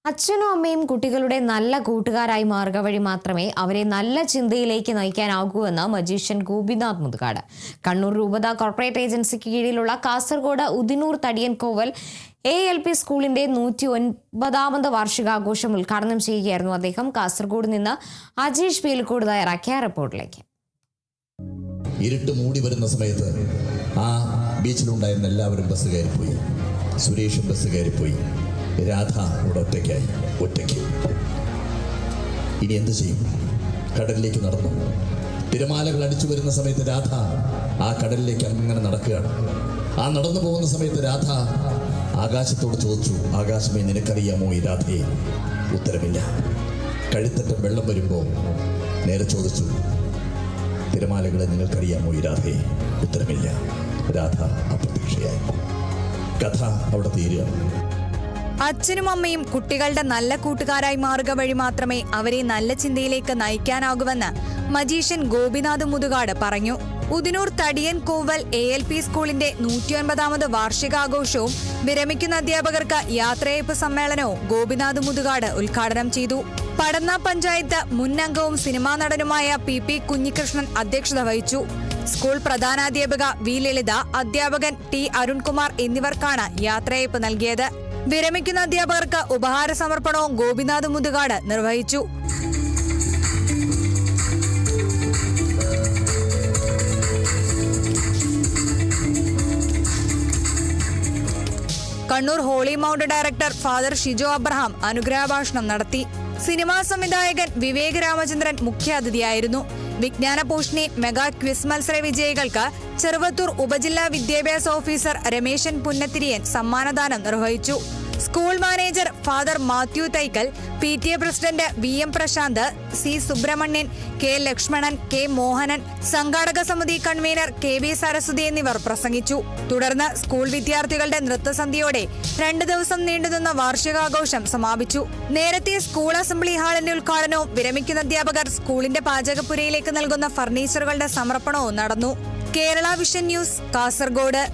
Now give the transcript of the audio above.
അച്ഛനും അമ്മയും കുട്ടികളുടെ നല്ല കൂട്ടുകാരായി മാറുക വഴി മാത്രമേ അവരെ നല്ല ചിന്തയിലേക്ക് നയിക്കാനാകൂ എന്ന് മജീഷ്യൻ ഗോപിനാഥ് മുതുകാട്. കണ്ണൂർ രൂപത കോർപ്പറേറ്റ് ഏജൻസിക്ക് കീഴിലുള്ള കാസർഗോഡ് ഉദിനൂർ തടിയൻകോവൽ ALP സ്കൂളിന്റെ 109ാമത് വാർഷികാഘോഷം ഉദ്ഘാടനം ചെയ്യുകയായിരുന്നു അദ്ദേഹം. കാസർഗോഡ് നിന്ന് അജീഷ് പേലിക്കോട് തയ്യാറാക്കിയ റിപ്പോർട്ടിലേക്ക്. ഇരുട്ട് മൂടി വരുന്ന സമയത്ത് ആ ബീച്ചിലുണ്ടായിരുന്ന എല്ലാവരും ബസ് കയറിപ്പോയി. സുരേഷും ബസ് കയറിപ്പോയി. രാധ ഇവിടെ ഒറ്റയ്ക്ക്. ഇനി എന്ത് ചെയ്യും? കടലിലേക്ക് നടന്നു. തിരമാലകൾ അടിച്ചു വരുന്ന സമയത്ത് രാധ ആ കടലിലേക്ക് അങ്ങനെ നടക്കുകയാണ്. ആ നടന്നു പോകുന്ന സമയത്ത് രാധ ആകാശത്തോട് ചോദിച്ചു, ആകാശമേ നിനക്കറിയാമോ ഈ രാധയെ? ഉത്തരമില്ല. കഴുത്തറ്റം വെള്ളം വരുമ്പോൾ നേരെ ചോദിച്ചു, തിരമാലകളെ നിങ്ങൾക്കറിയാമോ ഈ രാധയെ? ഉത്തരമില്ല. രാധ അപ്രതീക്ഷയായി. കഥ അവിടെ തീരുകയാണ്. അച്ഛനും അമ്മയും കുട്ടികളുടെ നല്ല കൂട്ടുകാരായി മാറുക വഴി മാത്രമേ അവരെ നല്ല ചിന്തയിലേക്ക് നയിക്കാനാകുമെന്ന് മജീഷ്യൻ ഗോപിനാഥ് മുതുകാട് പറഞ്ഞു. ഉദിനൂർ തടിയൻകോവൽ ALP സ്കൂളിന്റെ 109ാമത് വാർഷികാഘോഷവും വിരമിക്കുന്ന അധ്യാപകർക്ക് യാത്രയയപ്പ് സമ്മേളനവും ഗോപിനാഥ് മുതുകാട് ഉദ്ഘാടനം ചെയ്തു. പടന്ന പഞ്ചായത്ത് മുൻ അംഗവും സിനിമാ നടനുമായ PP കുഞ്ഞികൃഷ്ണൻ അധ്യക്ഷത വഹിച്ചു. സ്കൂൾ പ്രധാനാധ്യാപിക V ലളിത, അധ്യാപകൻ T അരുൺകുമാർ എന്നിവർക്കാണ് യാത്രയയപ്പ് നൽകിയത്. വിരമിക്കുന്ന അധ്യാപകർക്ക് ഉപഹാര സമർപ്പണവും ഗോപിനാഥ് മുതുകാട് നിർവഹിച്ചു. Kannur holy mount director father Shijo Abraham അനുഗ്രഹഭാഷണം നടത്തി. സിനിമാ സംവിധായകൻ വിവേക് രാമചന്ദ്രൻ മുഖ്യാതിഥിയായിരുന്നു. വിജ്ഞാന പോഷണി മെഗാ ക്വിസ് മത്സര വിജയികൾക്ക് ചെറുവത്തൂർ ഉപജില്ലാ വിദ്യാഭ്യാസ ഓഫീസർ രമേശൻ പുന്നത്തിരിയൻ സമ്മാനദാനം നിർവഹിച്ചു. School manager father Mathew Thaikkal, PTA president VM Prasanth, C Subramanian, K Lakshmanan, K Mohanan, സംഘാടക സമിതി കൺവീനർ KB സരസ്വതി എന്നിവർ പ്രസംഗിച്ചു. തുടർന്ന് സ്കൂൾ വിദ്യാർത്ഥികളുടെ നൃത്തസന്ധ്യയോടെ 2 ദിവസം നീണ്ടുനിന്ന വാർഷികാഘോഷം സമാപിച്ചു. നേരത്തെ സ്കൂൾ അസംബ്ലി ഹാളിന്റെ ഉദ്ഘാടനവും വിരമിക്കുന്ന അധ്യാപകർ സ്കൂളിന്റെ പാചകപ്പുരയിലേക്ക് നൽകുന്ന ഫർണിച്ചറുകളുടെ സമർപ്പണവും നടന്നു. Kerala vision news, Kasaragod.